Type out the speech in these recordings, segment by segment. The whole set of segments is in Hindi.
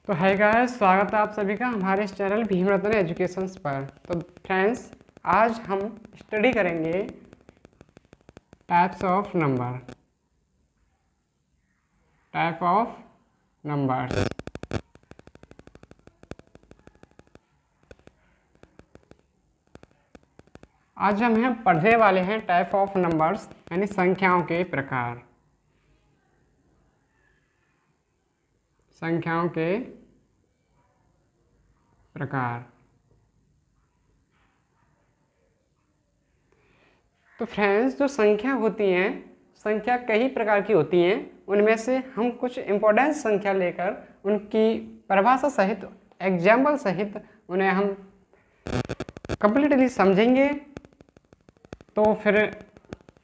तो है गाइस, स्वागत है आप सभी का हमारे इस चैनल भीमरत्न एजुकेशंस पर। तो फ्रेंड्स, आज हम स्टडी करेंगे टाइप्स ऑफ नंबर्स। आज हम पढ़ने वाले हैं टाइप ऑफ नंबर्स यानी संख्याओं के प्रकार। तो फ्रेंड्स, जो संख्या होती हैं, संख्या कई प्रकार की होती हैं। उनमें से हम कुछ इम्पोर्टेंट संख्या लेकर उनकी परिभाषा सहित, एग्जाम्पल सहित उन्हें हम कंप्लीटली समझेंगे। तो फिर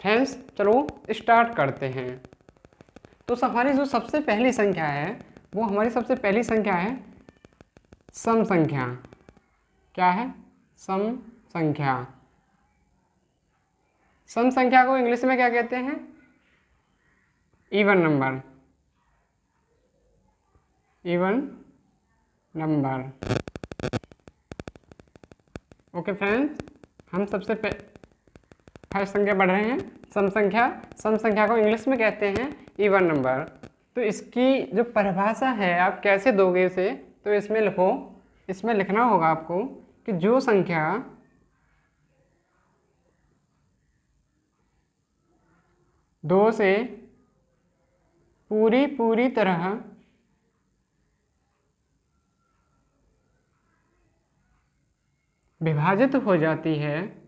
फ्रेंड्स, चलो स्टार्ट करते हैं। तो हमारी जो सबसे पहली संख्या है, वो हमारी सबसे पहली संख्या है सम संख्या। क्या है? सम संख्या। सम संख्या को इंग्लिश में क्या कहते हैं? Even number. ओके फ्रेंड्स, हम सबसे फर्स्ट संख्या पढ़ रहे हैं सम संख्या। सम संख्या को इंग्लिश में कहते हैं इवन नंबर। तो इसकी जो परिभाषा है, आप कैसे दोगे इसे? तो इसमें लिखो, इसमें लिखना होगा आपको कि जो संख्या दो से पूरी तरह विभाजित हो जाती है,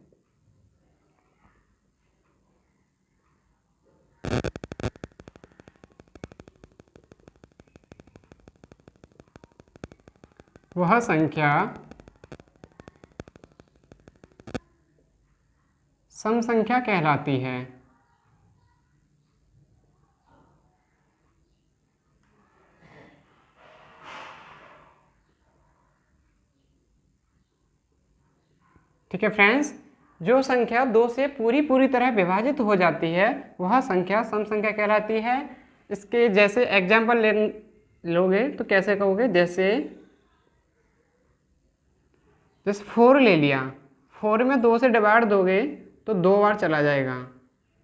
वह संख्या सम संख्या कहलाती है। ठीक है फ्रेंड्स, जो संख्या दो से पूरी तरह विभाजित हो जाती है, वह संख्या सम संख्या कहलाती है। इसके जैसे एग्जाम्पल लोगे तो कैसे कहोगे? जैसे 4 ले लिया। 4 में 2 से डिवाइड दोगे तो 2 बार चला जाएगा।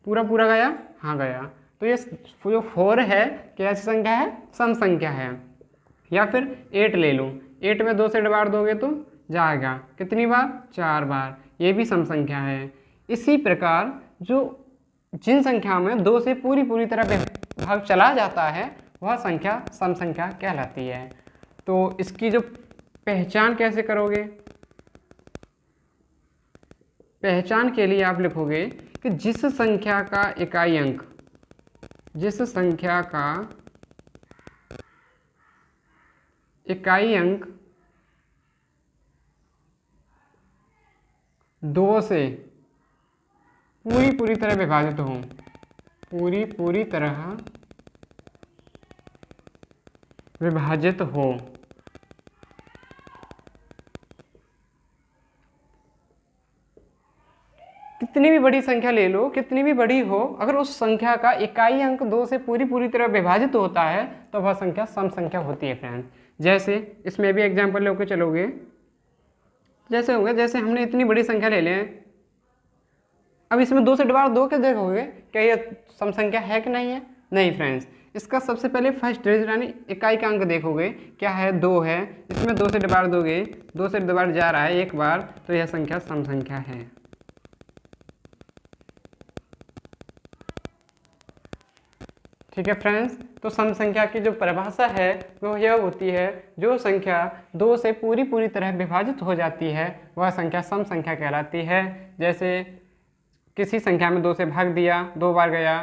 पूरा गया? हाँ गया। तो ये जो 4 है, कैसी संख्या है? सम संख्या है। या फिर 8 ले लो। 8 में 2 से डिवाइड दोगे तो जाएगा। कितनी बार? 4 बार। ये भी सम संख्या है। इसी प्रकार जो जिन संख्या में 2 से पूरी तरह भाग चला जाता है, वह संख्या सम संख्या कहलाती है। तो इसकी जो पहचान कैसे करोगे? पहचान के लिए आप लिखोगे कि जिस संख्या का इकाई अंक 2 से पूरी तरह विभाजित हो, पूरी तरह विभाजित हो। कितनी भी बड़ी संख्या ले लो, कितनी भी बड़ी हो, अगर उस संख्या का इकाई अंक 2 से पूरी तरह विभाजित होता है तो वह संख्या सम संख्या होती है फ्रेंड्स। जैसे इसमें भी एग्जांपल लेके चलोगे, जैसे होगा, जैसे हमने इतनी बड़ी संख्या ले लें, अब इसमें 2 से डिवाइड दो के देखोगे क्या ये सम संख्या है कि नहीं है? नहीं फ्रेंड्स, इसका सबसे पहले फर्स्ट डिजिट यानी इकाई का अंक देखोगे, क्या है? 2 है। इसमें 2 से डिवाइड दोगे, 2 से डिवाइड जा रहा है एक बार, तो यह संख्या सम संख्या है। ठीक है फ्रेंड्स, तो सम संख्या की जो परिभाषा है वो यह होती है, जो संख्या 2 से पूरी तरह विभाजित हो जाती है, वह संख्या सम संख्या कहलाती है। जैसे किसी संख्या में 2 से भाग दिया, 2 बार गया।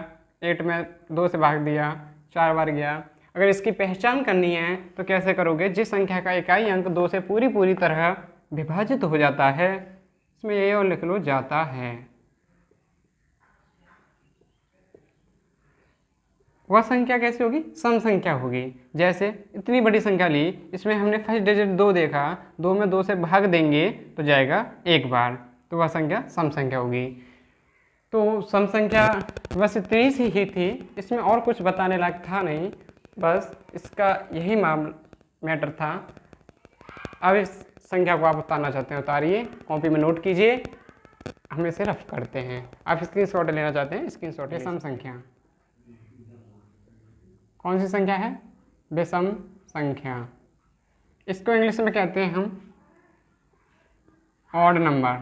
8 में 2 से भाग दिया, 4 बार गया। अगर इसकी पहचान करनी है तो कैसे करोगे? जिस संख्या का इकाई अंक 2 से पूरी तरह विभाजित हो जाता है, इसमें ये और लिख लो, जाता है, वह संख्या कैसी होगी? सम संख्या होगी। जैसे इतनी बड़ी संख्या ली, इसमें हमने फर्स्ट डिजिट 2 देखा, 2 में 2 से भाग देंगे तो जाएगा एक बार, तो वह संख्या सम संख्या होगी। तो सम संख्या बस इतनी सी ही थी, इसमें और कुछ बताने लायक था नहीं, बस इसका यही मैटर था। अब इस संख्या को आप उतारना चाहते हैं, उतारिए, कॉपी में नोट कीजिए, हम इसे रफ करते हैं। आप स्क्रीनशॉट लेना चाहते हैं, स्क्रीनशॉट। विषम संख्या कौन सी संख्या है? विषम संख्या। इसको इंग्लिश में कहते हैं हम ऑड नंबर।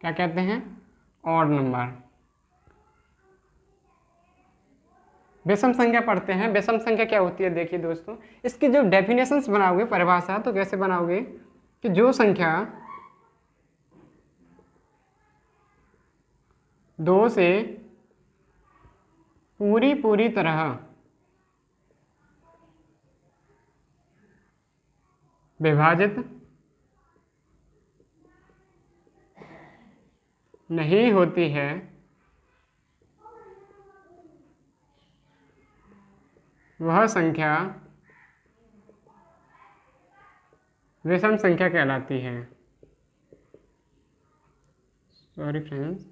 क्या कहते हैं? Odd number. विषम संख्या पढ़ते हैं। विषम संख्या क्या होती है? देखिए दोस्तों, इसकी जो डेफिनेशंस बनाओगे, परिभाषा, तो कैसे बनाओगे कि जो संख्या 2 से पूरी तरह विभाजित नहीं होती है, वह संख्या विषम संख्या कहलाती है। सॉरी फ्रेंड्स,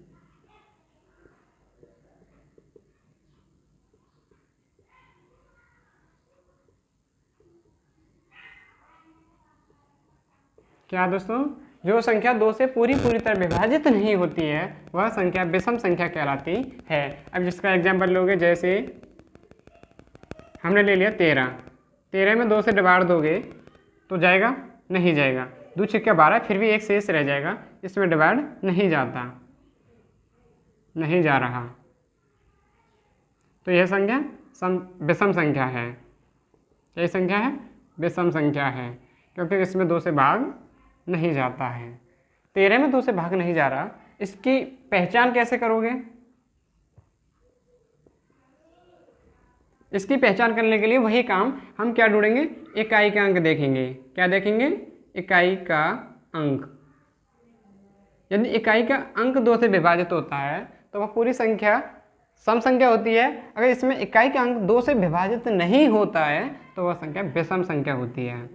क्या दोस्तों? जो संख्या 2 से पूरी तरह विभाजित नहीं होती है, वह संख्या विषम संख्या कहलाती है। अब जिसका एग्जाम्पल लोगे, जैसे हमने ले लिया 13। 13 में 2 से डिवाइड दोगे तो जाएगा? नहीं जाएगा। 2 छक्के 12, फिर भी एक शेष रह जाएगा, इसमें डिवाइड नहीं जाता, नहीं जा रहा, तो यह संख्या विषम संख्या है। यही संख्या है विषम संख्या है, क्योंकि इसमें 2 से भाग नहीं जाता है। 13 में 2 से भाग नहीं जा रहा, इसकी पहचान कैसे करोगे? इसकी पहचान करने के लिए वही काम हम क्या ढूंढेंगे? इकाई का अंक देखेंगे। क्या देखेंगे? इकाई का अंक। यदि इकाई का अंक 2 से विभाजित होता है तो वह पूरी संख्या सम संख्या होती है। अगर इसमें इकाई का अंक 2 से विभाजित नहीं होता है तो वह संख्या विषम संख्या होती है।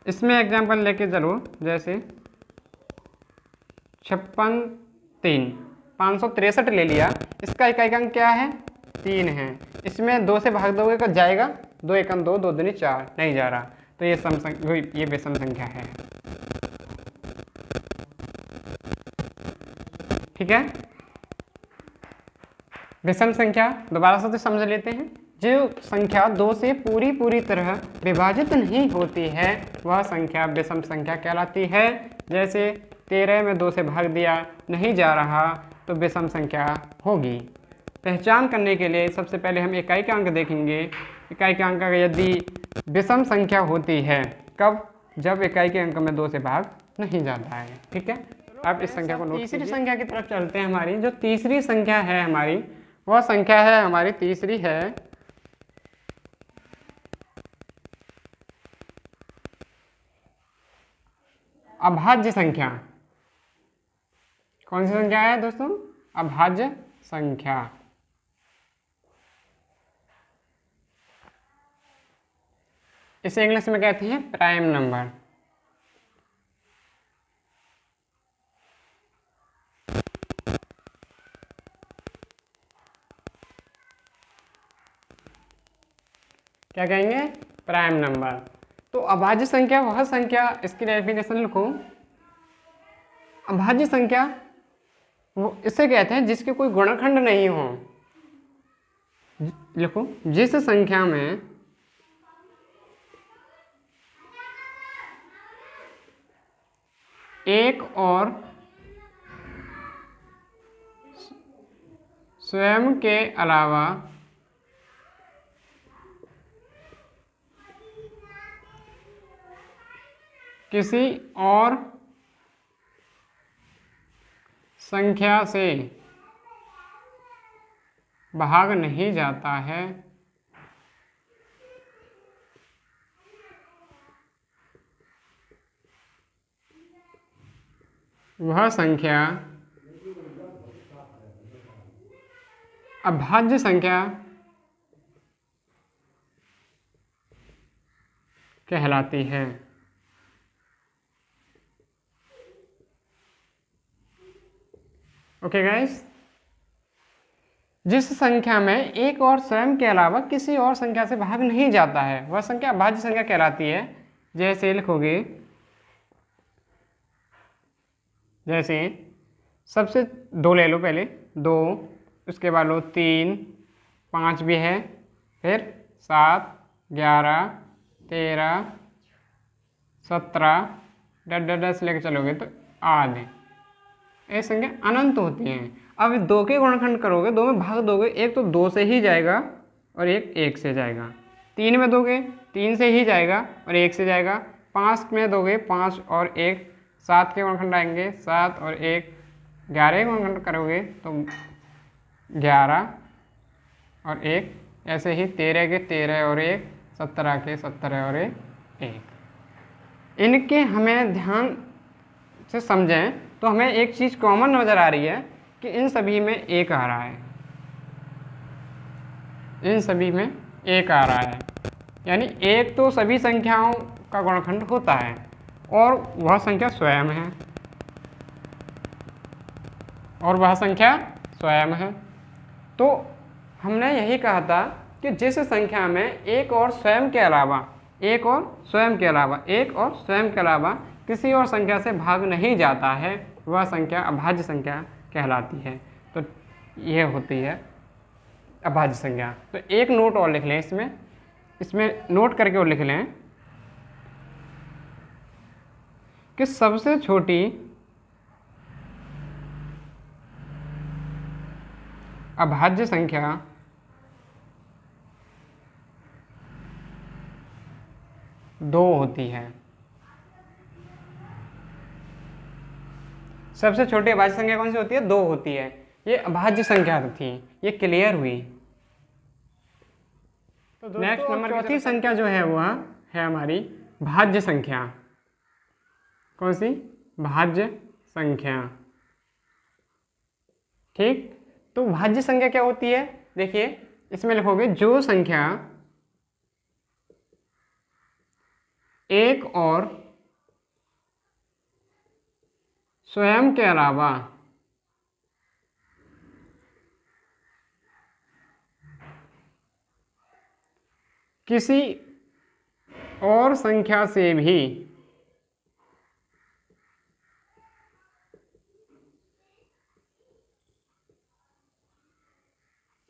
इसमें एग्जाम्पल लेके चलो, जैसे 56 3 563 ले लिया, इसका इकाई का अंक क्या है? 3 है। इसमें 2 से भाग दोगे तो जाएगा? 2 एकम 2, 2 दूनी 4, नहीं जा रहा, तो ये विषम संख्या है। ठीक है, विषम संख्या दोबारा से समझ लेते हैं। जो संख्या 2 से पूरी तरह विभाजित नहीं होती है, वह संख्या विषम संख्या कहलाती है। जैसे 13 में 2 से भाग दिया, नहीं जा रहा, तो विषम संख्या होगी। पहचान करने के लिए सबसे पहले हम इकाई का अंक देखेंगे। इकाई का अंक यदि विषम संख्या होती है, कब? जब इकाई के अंक में 2 से भाग नहीं जाता है। ठीक है, अब इस संख्या को तीसरी संख्या की तरफ चलते हैं। हमारी जो तीसरी संख्या है हमारी, वह संख्या है हमारी तीसरी है अभाज्य संख्या। कौन सी संख्या है दोस्तों? अभाज्य संख्या। इसे इंग्लिश में कहते हैं प्राइम नंबर। क्या कहेंगे? Prime number. तो अभाज्य संख्या वह संख्या, इसकी डेफिनेशन लिखो। अभाज्य संख्या वो इसे कहते हैं जिसके कोई गुणनखंड नहीं हो। लिखो, जिस संख्या में एक और स्वयं के अलावा किसी और संख्या से भाग नहीं जाता है, वह संख्या अभाज्य संख्या कहलाती है। ओके गाइस, जिस संख्या में एक और स्वयं के अलावा किसी और संख्या से भाग नहीं जाता है वह संख्या अभाज्य संख्या कहलाती है। जैसे लिखोगे, जैसे सबसे 2 ले लो, पहले 2, उसके बाद लो 3, 5 भी है, फिर 7, 11, 13, 17, 10 लेके चलोगे तो आधे। ये संख्या अनंत होती हैं। अब 2 के गुणनखंड करोगे, 2 में भाग दोगे, एक तो 2 से ही जाएगा और एक 1 से जाएगा। 3 में दोगे 3 से ही जाएगा और 1 से जाएगा। 5 में दोगे 5 और 1, 7 के गुणनखंड आएंगे 7 और 1, 11 के गुणनखंड करोगे तो 11 और 1, ऐसे ही 13 के 13 और 1, 17 के 17 और 1। इनके हमें ध्यान से समझें तो हमें एक चीज़ कॉमन नज़र आ रही है कि इन सभी में 1 आ रहा है, इन सभी में 1 आ रहा है, यानी 1 तो सभी संख्याओं का गुणनखंड होता है और वह संख्या स्वयं है, और वह संख्या स्वयं है। तो हमने यही कहा था कि जिस संख्या में एक और स्वयं के अलावा, एक और स्वयं के अलावा, एक और स्वयं के अलावा किसी और संख्या से भाग नहीं जाता है वह संख्या अभाज्य संख्या कहलाती है। तो यह होती है अभाज्य संख्या। तो एक नोट और लिख लें, इसमें नोट करके और लिख लें कि सबसे छोटी अभाज्य संख्या दो होती है। सबसे छोटी अभाज्य संख्या कौन सी होती है? 2 होती है। ये अभाज्य संख्या थी, ये क्लियर हुई। तो नेक्स्ट नंबर चौथी संख्या जो है वह है हमारी भाज्य संख्या। कौन सी? भाज्य संख्या। ठीक, तो भाज्य संख्या क्या होती है? देखिए इसमें लिखोगे जो संख्या एक और स्वयं के अलावा किसी और संख्या से भी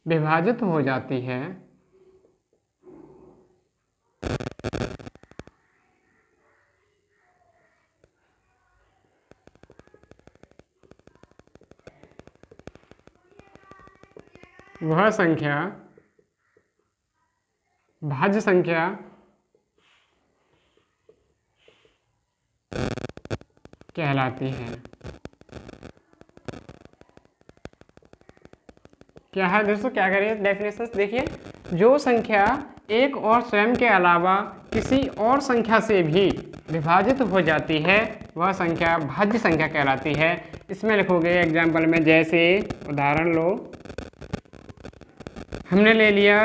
विभाजित हो जाती है वह संख्या भाज्य संख्या कहलाती है। क्या है दोस्तों, क्या करिए डेफिनेशन देखिए, जो संख्या एक और स्वयं के अलावा किसी और संख्या से भी विभाजित हो जाती है वह संख्या भाज्य संख्या कहलाती है। इसमें लिखोगे एग्जाम्पल में, जैसे उदाहरण लो, हमने ले लिया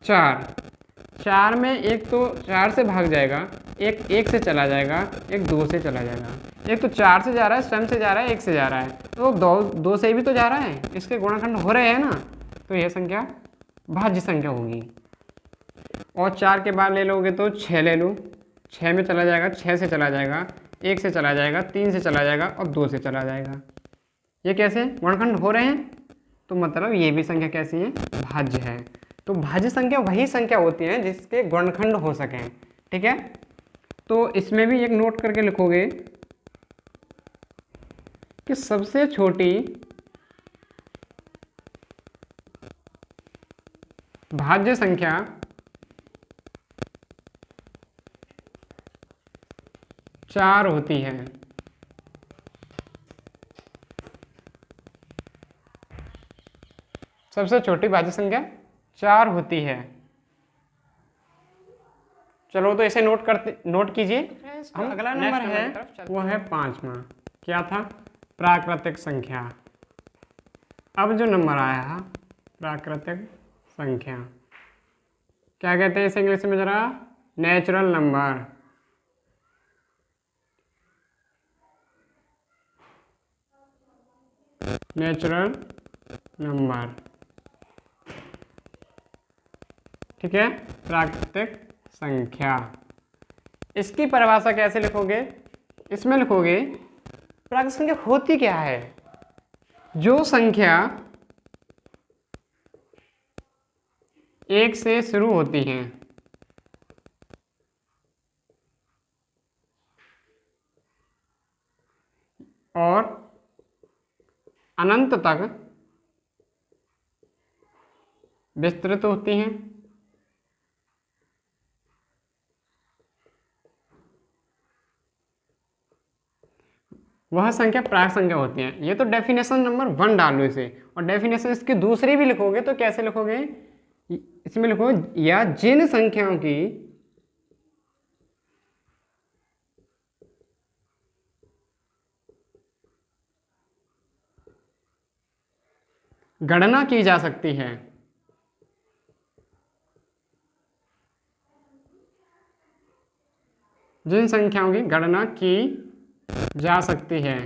4 में एक तो 4 से भाग जाएगा, एक 1 से चला जाएगा, एक 2 से चला जाएगा। एक तो 4 से जा रहा है, स्वयं से जा रहा है, 1 से जा रहा है, तो 2 से भी तो जा रहा है, इसके गुणनखंड हो रहे हैं ना, तो यह संख्या भाज्य संख्या होगी। और 4 के बाद ले लोगे तो 6 ले लो, 6 में चला जाएगा, 6 से चला जाएगा, 1 से चला जाएगा, 3 से चला जाएगा और 2 से चला जाएगा। ये कैसे गुणनखंड हो रहे हैं? तो मतलब ये भी संख्या कैसी है? भाज्य है। तो भाज्य संख्या वही संख्या होती है जिसके गुणनखंड हो सकें। ठीक है, तो इसमें भी एक नोट करके लिखोगे कि सबसे छोटी भाज्य संख्या चार होती है। सबसे छोटी भाज्य संख्या 4 होती है। चलो तो इसे नोट कीजिए। हम अगला नंबर है वो है 5वां। क्या था? प्राकृतिक संख्या। अब जो नंबर आया है प्राकृतिक संख्या, क्या कहते हैं इसे इंग्लिश में जरा? Natural number. नेचुरल नंबर, ठीक है, प्राकृतिक संख्या। इसकी परिभाषा कैसे लिखोगे? इसमें लिखोगे प्राकृतिक संख्या होती क्या है? जो संख्या एक से शुरू होती हैं और अनंत तक विस्तृत होती हैं, वह संख्या प्राकृतिक संख्या होती है। ये तो डेफिनेशन नंबर 1 डालो इसे, और डेफिनेशन इसकी दूसरी भी लिखोगे तो कैसे लिखोगे? इसमें लिखो या जिन संख्याओं की गणना की जा सकती है, जिन संख्याओं की गणना की जा सकती है,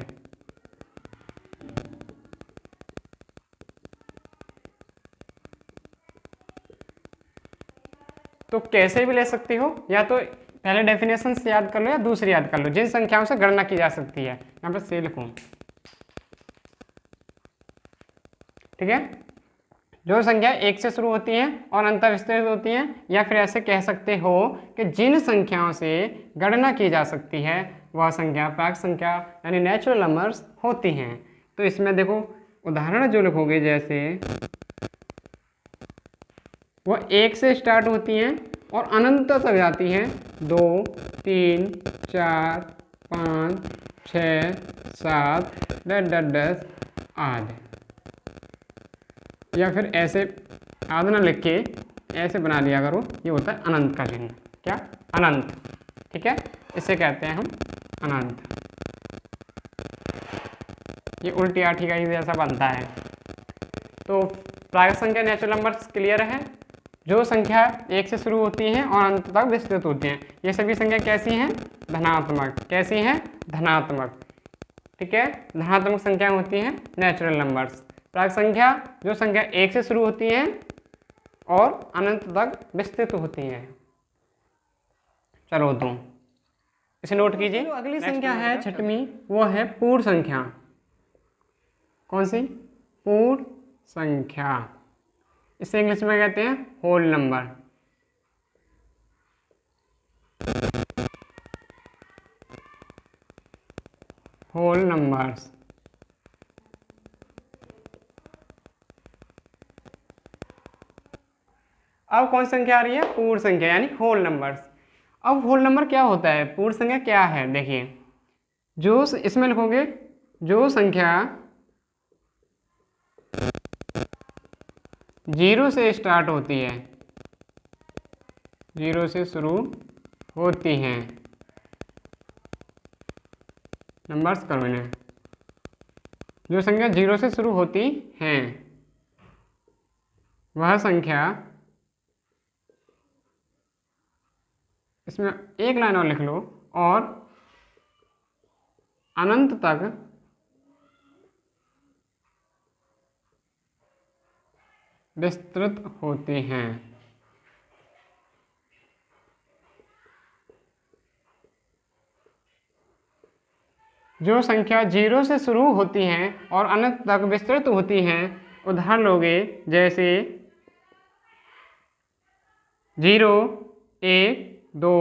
तो कैसे भी ले सकती हो, या तो पहले डेफिनेशन से याद कर लो या दूसरी याद कर लो। जिन संख्याओं से गणना की जा सकती है, यहाँ पर से लिखो, ठीक है। जो संख्या एक से शुरू होती हैं और अंत विस्तृत होती हैं, या फिर ऐसे कह सकते हो कि जिन संख्याओं से गणना की जा सकती है वह संख्या प्राकृतिक संख्या यानी नेचुरल नंबर्स होती हैं। तो इसमें देखो उदाहरण जो लिखोगे, जैसे वह एक से स्टार्ट होती हैं और अनंत तक जाती हैं, 2 3 4 5 6 7 10 आदि। या फिर ऐसे आधा ना लिख के ऐसे बना लिया करो, ये होता है अनंत का चिन्ह। क्या? अनंत, ठीक है, इसे कहते हैं हम अनंत। ये उल्टी आठी का ही जैसा बनता है। तो प्राकृतिक संख्या नेचुरल नंबर्स क्लियर है। जो संख्या एक से शुरू होती हैं और अंत तक विस्तृत होती हैं, ये सभी संख्या कैसी हैं? धनात्मक। कैसी हैं? धनात्मक, ठीक है। धनात्मक संख्या होती हैं नेचुरल नंबर्स। प्राकृतिक संख्या जो संख्या एक से शुरू होती हैं और अनंत तक विस्तृत होती हैं। चलो तो इसे नोट कीजिए। तो अगली संख्या है छठवीं, वो है पूर्ण संख्या। कौन सी? पूर्ण संख्या। इसे इंग्लिश में कहते हैं होल नंबर। Whole numbers. अब कौन संख्या आ रही है? पूर्ण संख्या यानी होल नंबर्स। अब होल नंबर क्या होता है? पूर्ण संख्या क्या है? देखिए, जो इसमें लिखोगे जो संख्या 0 से स्टार्ट होती है, 0 से शुरू होती हैं, नंबर्स करो इन्हें। जो संख्या 0 से शुरू होती हैं वह संख्या, इसमें एक लाइन और लिख लो, और अनंत तक विस्तृत होती हैं। जो संख्या 0 से शुरू होती हैं और अनंत तक विस्तृत होती हैं, उदाहरण लोगे जैसे 0 1 2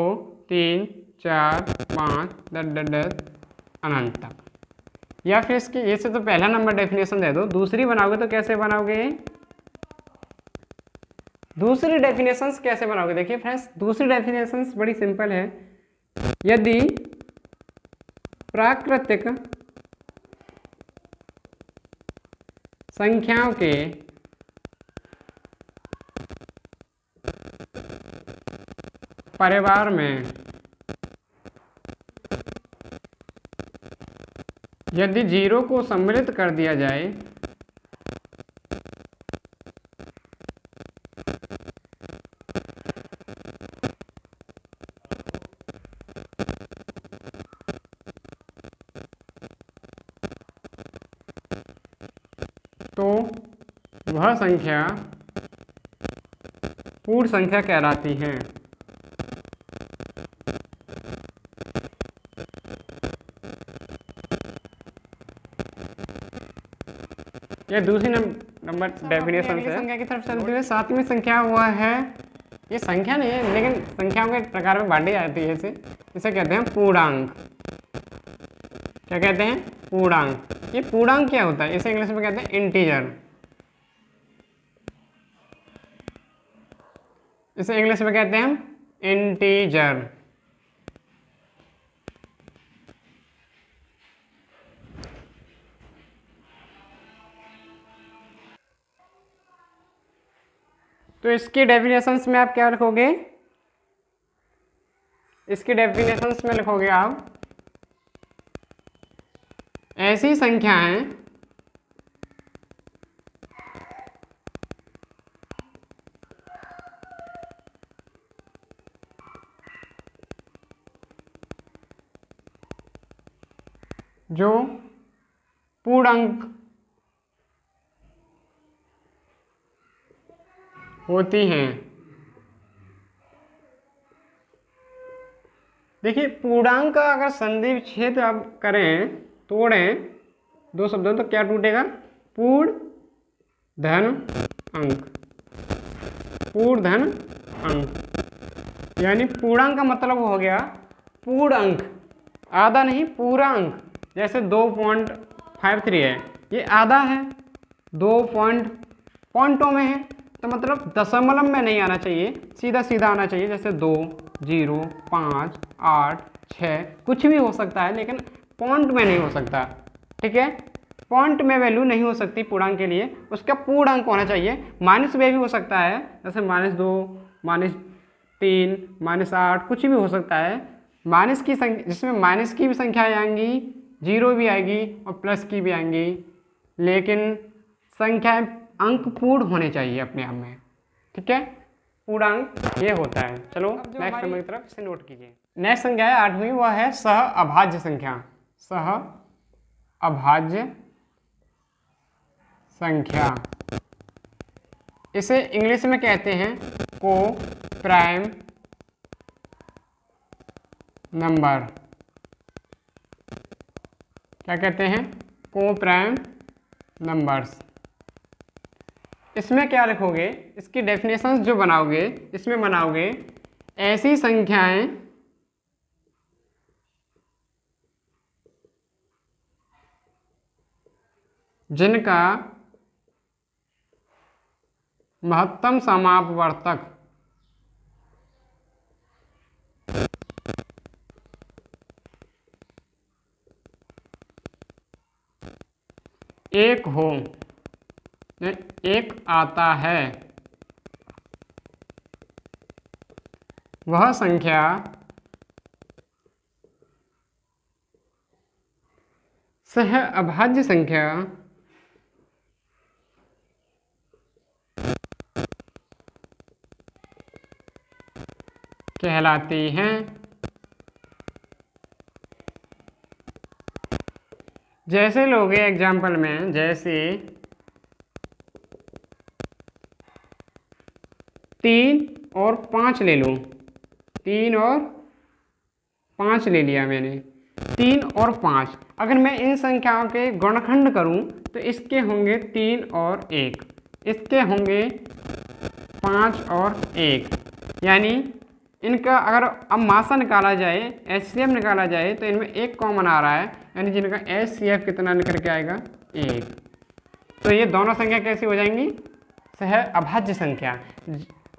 3 4 5 10 अनंत तक। या फिर इसकी इससे तो पहला नंबर डेफिनेशन दे दो, दूसरी बनाओगे तो कैसे बनाओगे? दूसरी डेफिनेशंस कैसे बनाओगे? देखिए फ्रेंड्स, दूसरी डेफिनेशंस बड़ी सिंपल है। यदि प्राकृतिक संख्याओं के परिवार में यदि 0 को सम्मिलित कर दिया जाए तो वह संख्या पूर्ण संख्या कहलाती है। ये दूसरी नंबर डेफिनेशन है। संख्या की तरफ चलते हुए सातवीं संख्या वह है, ये संख्या नहीं है लेकिन संख्याओं के प्रकार में बांटी जाती है इसे कहते हैं पूर्णांक। क्या कहते हैं? पूर्णांक। ये पूर्णांक क्या होता है? इसे इंग्लिश में कहते हैं इंटीजर। इसे इंग्लिश में कहते हैं हम इंटीजर। तो इसकी डेफिनेशंस में आप क्या लिखोगे? इसकी डेफिनेशंस में लिखोगे आप ऐसी संख्याएं जो पूर्णांक होती हैं। देखिए पूर्णांक का अगर संधि विच्छेद आप करें, तोड़ें दो शब्दों तो क्या टूटेगा? पूर्ण धन अंक। पूर्ण धन अंक यानी पूर्णांक का मतलब हो गया पूर्ण अंक, आधा नहीं पूरा अंक। जैसे 2.53 है, ये आधा है, 2 पॉइंटों में है तो मतलब दशमलव में नहीं आना चाहिए, सीधा सीधा आना चाहिए। जैसे 2, 0, 5, 8, 6 कुछ भी हो सकता है लेकिन पॉइंट में नहीं हो सकता। ठीक है, पॉइंट में वैल्यू नहीं हो सकती पूर्णांक के लिए, उसका पूर्णांक होना चाहिए। माइनस में भी हो सकता है, जैसे -2, -3, -8 कुछ भी हो सकता है। माइनस की संख्या, जिसमें माइनस की भी संख्याएँ आएंगी, जीरो भी आएगी और प्लस की भी आएंगी, लेकिन संख्याएँ अंक पूर्ण होने चाहिए अपने आप में। ठीक है, पूर्णांक ये होता है। चलो नेक्स्ट नंबर की तरफ इसे नोट कीजिए। नेक्स्ट संख्या है 8वीं, वह है सह अभाज्य संख्या। सह अभाज्य संख्या, इसे इंग्लिश में कहते हैं को प्राइम नंबर। क्या कहते हैं? को प्राइम नंबर्स। इसमें क्या लिखोगे? इसकी डेफिनेशंस जो बनाओगे, इसमें बनाओगे ऐसी संख्याएं जिनका महत्तम समापवर्तक एक हो, एक आता है, वह संख्या सह अभाज्य संख्या कहलाती हैं। जैसे लोगे एग्जाम्पल में, जैसे 3 और 5 ले लो, 3 और 5 ले लिया मैंने। 3 और 5, अगर मैं इन संख्याओं के गुणनखंड करूं तो इसके होंगे 3 और 1, इसके होंगे 5 और 1, यानी इनका अगर अब मासा निकाला जाए, एचसीएफ निकाला जाए तो इनमें एक कॉमन आ रहा है, यानी जिनका एचसीएफ कितना निकल के आएगा? 1। तो ये दोनों संख्या कैसी हो जाएंगी? सह अभाज्य संख्या।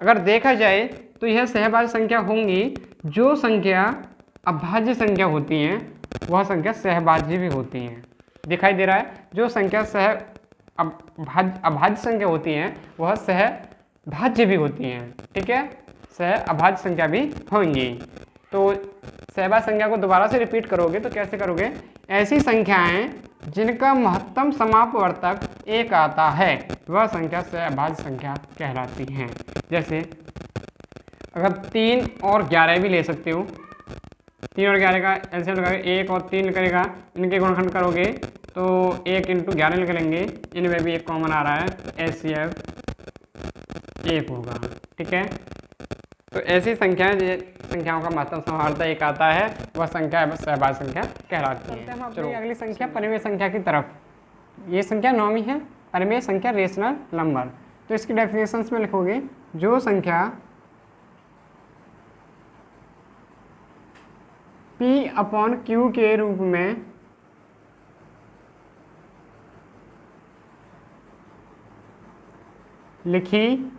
अगर देखा जाए तो यह सहभाज्य संख्या होंगी। जो संख्या अभाज्य संख्या होती हैं वह संख्या सहभाज्य भी होती हैं। दिखाई दे रहा है? जो संख्या अभाज्य संख्या होती हैं वह सहभाज्य भी होती हैं। ठीक है, सह अभाज्य संख्या भी होंगी। तो सहभाज्य संख्या को दोबारा से रिपीट करोगे तो कैसे करोगे? ऐसी संख्याएं जिनका महत्तम समापवर्तक 1 आता है वह संख्या सहभाज्य संख्या कहलाती हैं। जैसे अगर 3 और 11 भी ले सकते हो, 3 और 11 का एलसीएम लगाओगे, 1 और 3 करेगा, इनके गुणनखंड करोगे तो 1 × 11 लिख लेंगे, इनमें भी एक कॉमन आ रहा है, तो HCF 1 होगा। ठीक है, तो ऐसी संख्याओं का महत्तम समाहारता एक आता है, वह संख्या सहभाज्य संख्या कहलाती है। चलो अगली संख्या परिमेय संख्या की तरफ। ये संख्या नौवीं है, परिमेय संख्या रेशनल नंबर। तो इसकी डेफिनेशंस में लिखोगे, जो संख्या P/Q के रूप में लिखी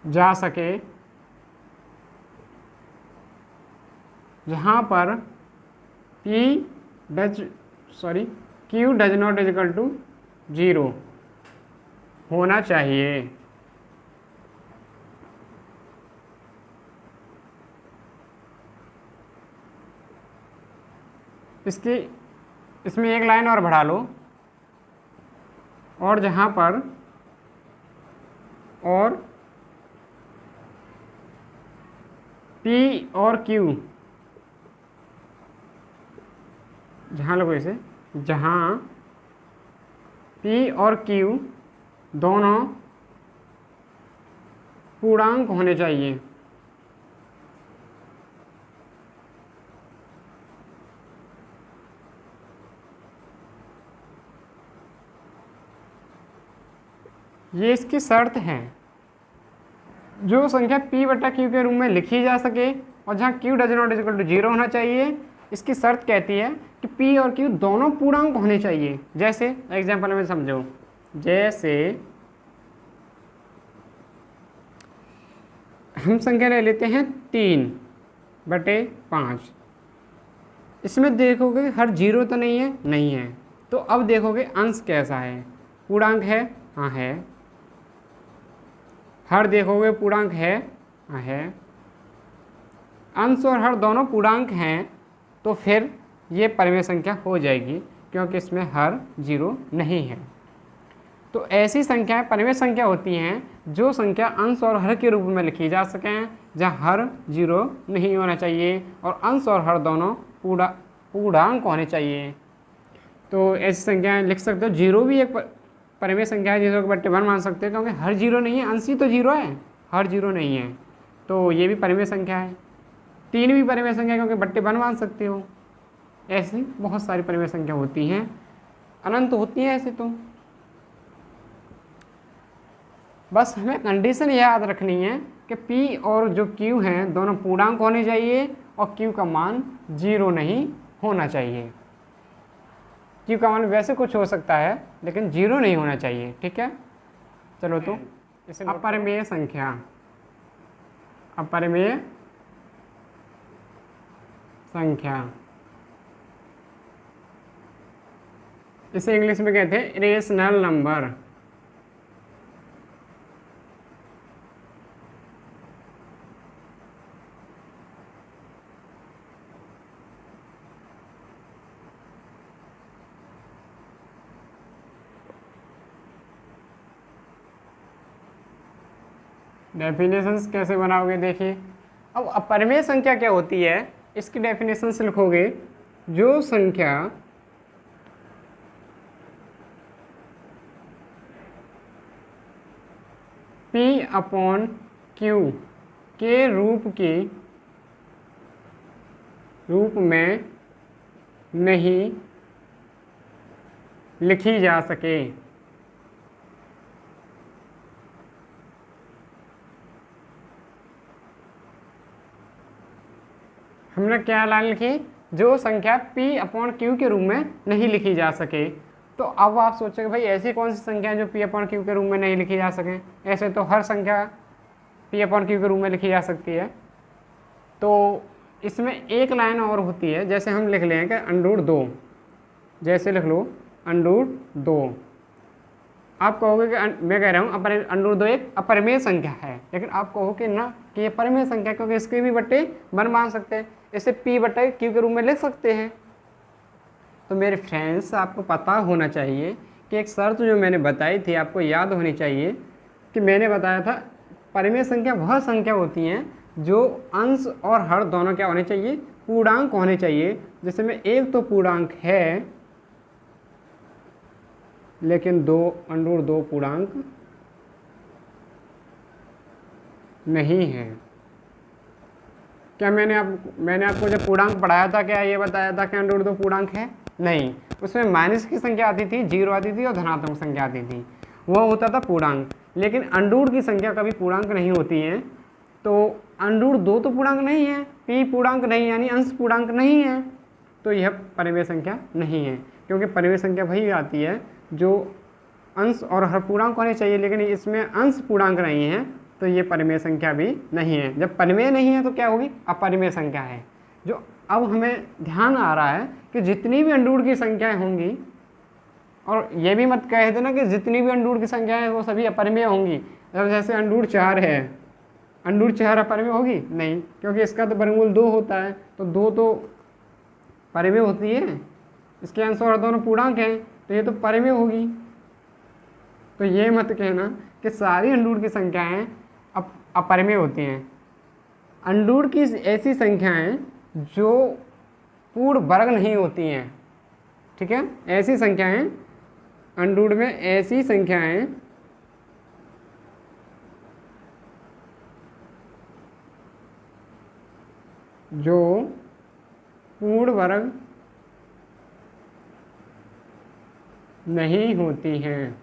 जा सके, जहाँ पर Q does not equal to 0 होना चाहिए। इसमें एक लाइन और बढ़ा लो, और जहाँ पर और P और Q, जहाँ लोगों इसे, जहाँ P और Q दोनों पूर्णांक होने चाहिए। ये इसकी शर्त है। जो संख्या P/Q के रूप में लिखी जा सके और जहाँ Q does not equal to 0 होना चाहिए, इसकी शर्त कहती है कि P और Q दोनों पूर्णांक होने चाहिए। जैसे एग्जाम्पल में समझो, जैसे हम संख्या ले लेते हैं 3/5। इसमें देखोगे हर 0 तो नहीं है। तो अब देखोगे अंश कैसा है, पूर्णांक है, हाँ है। हर देखोगे पूर्णांक है, हाँ है। अंश और हर दोनों पूर्णांक हैं, तो फिर ये परिमेय संख्या हो जाएगी, क्योंकि इसमें हर 0 नहीं है। तो ऐसी संख्याएं परिमेय संख्या होती हैं जो संख्या अंश और हर के रूप में लिखी जा सकें, जहाँ हर 0 नहीं होना चाहिए और अंश और हर दोनों पूर्णांक होने चाहिए। तो ऐसी संख्याएं लिख सकते हो। 0 भी एक परिमेय संख्या है, 0 को बट्टे 1 मान सकते हो, क्योंकि हर 0 नहीं है, अंश ही तो 0 है, हर 0 नहीं है। तो ये भी परिमेय संख्या है। 3 भी परिमेय संख्या, क्योंकि बट्टे 1 मान सकते हो। ऐसी बहुत सारी परिमेय संख्या होती हैं, अनंत होती हैं ऐसे। तो बस हमें कंडीशन याद रखनी है कि P और जो Q हैं दोनों पूर्णांक होने चाहिए और Q का मान 0 नहीं होना चाहिए। Q का मान वैसे कुछ हो सकता है, लेकिन 0 नहीं होना चाहिए। ठीक है, चलो तो इसे अपरिमेय संख्या, अपरिमेय संख्या, इसे इंग्लिश में कहते हैं इरेशनल नंबर। डेफिनेशंस कैसे बनाओगे, देखिए। अब अपरिमेय संख्या क्या होती है, इसकी डेफिनेशन से लिखोगे, जो संख्या P/Q के रूप में नहीं लिखी जा सके, हमने क्या लाइन लिखी, जो संख्या P/Q के रूप में नहीं लिखी जा सके। तो अब आप सोचोगे भाई ऐसी कौन सी संख्या है जो P/Q के रूप में नहीं लिखी जा सके। ऐसे तो हर संख्या P/Q के रूप में लिखी जा सकती है। तो इसमें एक लाइन और होती है, जैसे हम लिख लें कि √2, जैसे लिख लो √2। आप कहोगे कि मैं कह रहा हूँ √2 एक अपरिमेय संख्या है, लेकिन आप कहोगे ना कि ये परिमेय संख्या, क्योंकि इसके भी बट्टे 1 मान सकते हैं, इसे P/Q के रूप में लिख सकते हैं। तो मेरे फ्रेंड्स, आपको पता होना चाहिए कि एक शर्त जो मैंने बताई थी, आपको याद होनी चाहिए कि मैंने बताया था परिमेय संख्या वह संख्या होती हैं जो अंश और हर दोनों क्या होने चाहिए, पूर्णांक होने चाहिए, जैसे में एक तो पूर्णांक है लेकिन दो पूर्णांक नहीं है। क्या मैंने आपको जब पूर्णांक पढ़ाया था क्या ये बताया था कि अंडर दो पूर्णांक है? नहीं, उसमें माइनस की संख्या आती थी, जीरो आती थी और धनात्मक संख्या आती थी, वह होता था पूर्णांक। लेकिन अंडूर की संख्या कभी पूर्णांक नहीं होती है। तो अंडूर दो तो पूर्णांक नहीं है, पी पूर्णांक नहीं यानी अंश पूर्णांक नहीं है, तो यह परिमेय संख्या नहीं है। क्योंकि परिमेय संख्या वही आती है जो अंश और हर पूर्णांक होने चाहिए, लेकिन इसमें अंश पूर्णांक नहीं है, तो ये परिमेय संख्या भी नहीं है। जब परिमेय नहीं है तो क्या होगी? अपरिमेय संख्या है। जो अब हमें ध्यान आ रहा है कि जितनी भी अंडूर की संख्याएं होंगी, और ये भी मत कह देना कि जितनी भी अंडूर की संख्याएं वो सभी अपरिमेय होंगी। जब जैसे अंडूर 4 है, अंडूर 4 अपरिमेय होगी? नहीं, क्योंकि इसका तो वर्गमूल 2 होता है, तो 2 तो परिमेय होती है, इसके अंश और दोनों पूर्णांक हैं, तो ये तो परिमेय होगी। तो ये मत कहना कि सारी अंडूर की संख्याएं अपरिमेय होती हैं। अंडूर की ऐसी संख्याएं जो पूर्ण वर्ग नहीं होती हैं, ठीक है, ऐसी संख्याएं, अंडूर में ऐसी संख्याएं जो पूर्ण वर्ग नहीं होती हैं,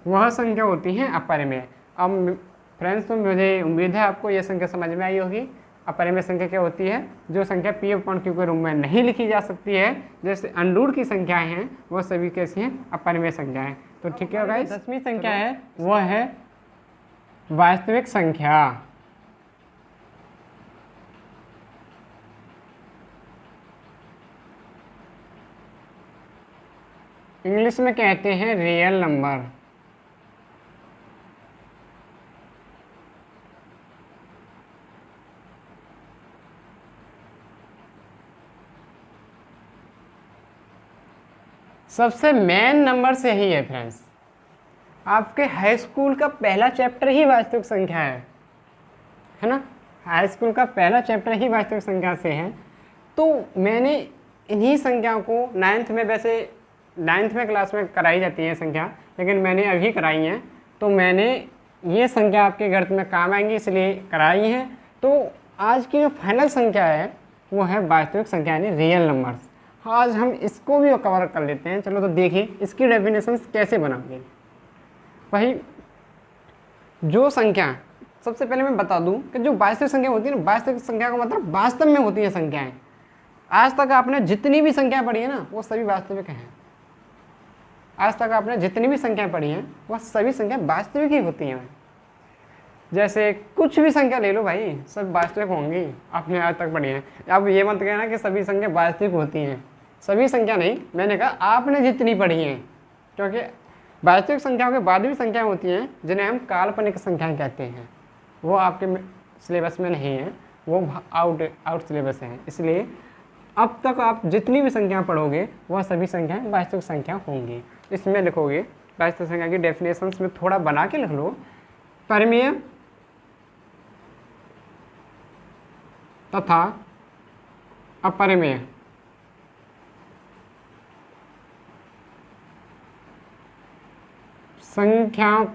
वह संख्या होती हैं अपरिमेय। अब फ्रेंड्स, तो मुझे उम्मीद है आपको यह संख्या समझ में आई होगी। अपरिमेय संख्या क्या होती है? जो संख्या पी अपॉन क्यू के रूप में नहीं लिखी जा सकती है, जैसे अंडूर की संख्याएं हैं, वह सभी कैसी हैं? अपरिमेय संख्याएं। तो ठीक है गाइस, 10वीं संख्या है वह है वास्तविक संख्या। इंग्लिश में कहते हैं रियल नंबर। सबसे मेन नंबर से ही है फ्रेंड्स। आपके हाई स्कूल का पहला चैप्टर ही वास्तविक संख्या है ना? हाई स्कूल का पहला चैप्टर ही वास्तविक संख्या से है। तो मैंने इन्हीं संख्याओं को 9th में, वैसे 9th में क्लास में कराई जाती है संख्या, लेकिन मैंने अभी कराई हैं, तो मैंने ये संख्या आपके गणित में काम आएंगी इसलिए कराई हैं। तो आज की जो फाइनल संख्या है वो है वास्तविक संख्या यानी रियल नंबर्स। आज हम इसको भी कवर कर लेते हैं। चलो तो देखिए इसकी डेफिनेशन कैसे बनाएंगे। भाई जो संख्या, सबसे पहले मैं बता दूं कि जो वास्तविक संख्या होती है ना, वास्तविक संख्या का मतलब वास्तव में होती है संख्याएं। आज तक आपने जितनी भी संख्या पढ़ी है ना, वो सभी वास्तविक हैं। आज तक आपने जितनी भी संख्या पढ़ी हैं वह सभी संख्या वास्तविक ही होती हैं। जैसे कुछ भी संख्या ले लो भाई, सब वास्तविक होंगी, आपने आज तक पढ़ी हैं। अब ये मत कहना कि सभी संख्या वास्तविक होती हैं, सभी संख्या नहीं, मैंने कहा आपने जितनी पढ़ी हैं। क्योंकि वास्तविक संख्याओं के बाद भी संख्याएं होती हैं जिन्हें हम काल्पनिक संख्याएं कहते हैं, वो आपके सिलेबस में नहीं है, वो आउट सिलेबस है। इसलिए अब तक आप जितनी भी संख्या पढ़ोगे वह सभी संख्याएं वास्तविक संख्या होंगी। इसमें लिखोगे वास्तविक संख्या की डेफिनेशंस में थोड़ा बना के लिख लो, परिमेय तथा अपरिमेय संख्याओं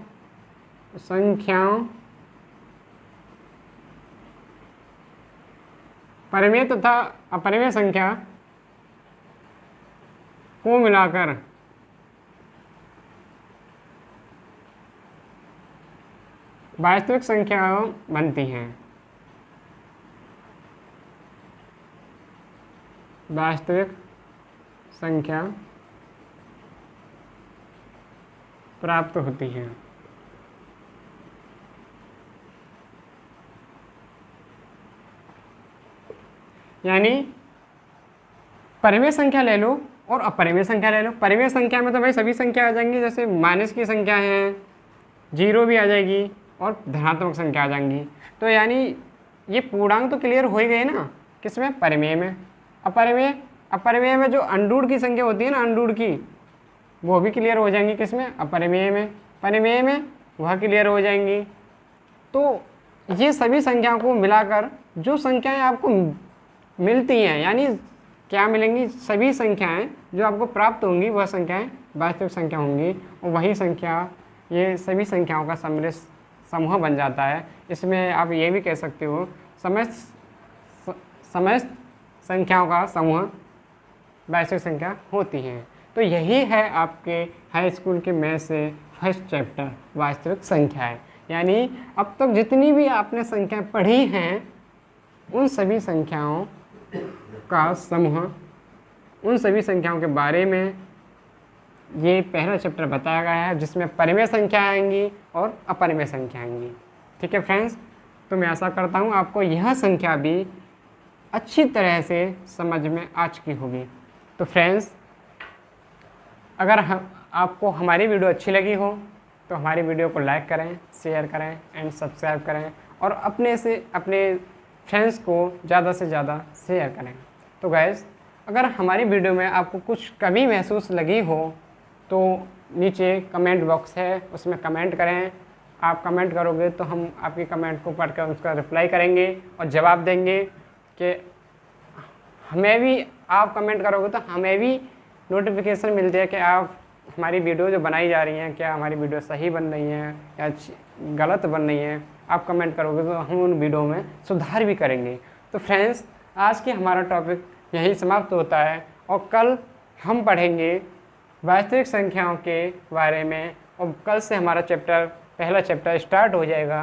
परिमेय तथा अपरिमेय संख्या को मिलाकर वास्तविक संख्या बनती हैं। वास्तविक संख्या प्राप्त होती है। यानी परिमेय संख्या ले लो और अपरिमेय संख्या ले लो। परिमेय संख्या में तो भाई सभी संख्या आ जाएंगी, जैसे माइनस की संख्या है, जीरो भी आ जाएगी और धनात्मक संख्या आ जाएंगी। तो यानी ये पूर्णांक तो क्लियर हो ही गए ना, किसमें? परिमेय में। अपरिमेय में जो अंडूर की संख्या होती है ना, अंडूर की, वो भी क्लियर हो जाएंगी किसमें? अपरिमेय में। परिमेय में वह क्लियर हो जाएंगी। तो ये सभी संख्याओं को मिलाकर जो संख्याएं आपको मिलती हैं, यानी क्या मिलेंगी, सभी संख्याएं जो आपको प्राप्त होंगी वह संख्याएं वास्तविक संख्या होंगी, और वही संख्या ये सभी संख्याओं का सम्मिलित समूह बन जाता है। इसमें आप ये भी कह सकते हो समस्त संख्याओं का समूह वास्तविक संख्या होती हैं। तो यही है आपके हाई स्कूल के मैथ से फर्स्ट चैप्टर वास्तविक संख्याएं। यानी अब तक जितनी भी आपने संख्याएं पढ़ी हैं उन सभी संख्याओं का समूह, उन सभी संख्याओं के बारे में ये पहला चैप्टर बताया गया है, जिसमें परिमेय संख्या आएंगी और अपरिमेय संख्या आएंगी। ठीक है फ्रेंड्स, तो मैं आशा करता हूँ आपको यह संख्या भी अच्छी तरह से समझ में आ चुकी होगी। तो फ्रेंड्स, अगर आपको हमारी वीडियो अच्छी लगी हो तो हमारी वीडियो को लाइक करें, शेयर करें एंड सब्सक्राइब करें, और अपने फ्रेंड्स को ज़्यादा से ज़्यादा शेयर करें। तो गाइस, अगर हमारी वीडियो में आपको कुछ कमी महसूस लगी हो तो नीचे कमेंट बॉक्स है, उसमें कमेंट करें। आप कमेंट करोगे तो हम आपकी कमेंट को पढ़कर उसका रिप्लाई करेंगे और जवाब देंगे। कि हमें भी, आप कमेंट करोगे तो हमें भी नोटिफिकेशन मिलती है कि आप हमारी वीडियो जो बनाई जा रही हैं, क्या हमारी वीडियो सही बन रही है या गलत बन रही है। आप कमेंट करोगे तो हम उन वीडियो में सुधार भी करेंगे। तो फ्रेंड्स, आज के हमारा टॉपिक यही समाप्त होता है, और कल हम पढ़ेंगे वास्तविक संख्याओं के बारे में, और कल से हमारा पहला चैप्टर स्टार्ट हो जाएगा।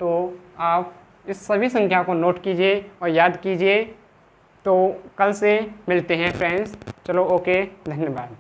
तो आप इस सभी संख्या को नोट कीजिए और याद कीजिए। तो कल से मिलते हैं फ्रेंड्स। चलो, ओके, धन्यवाद।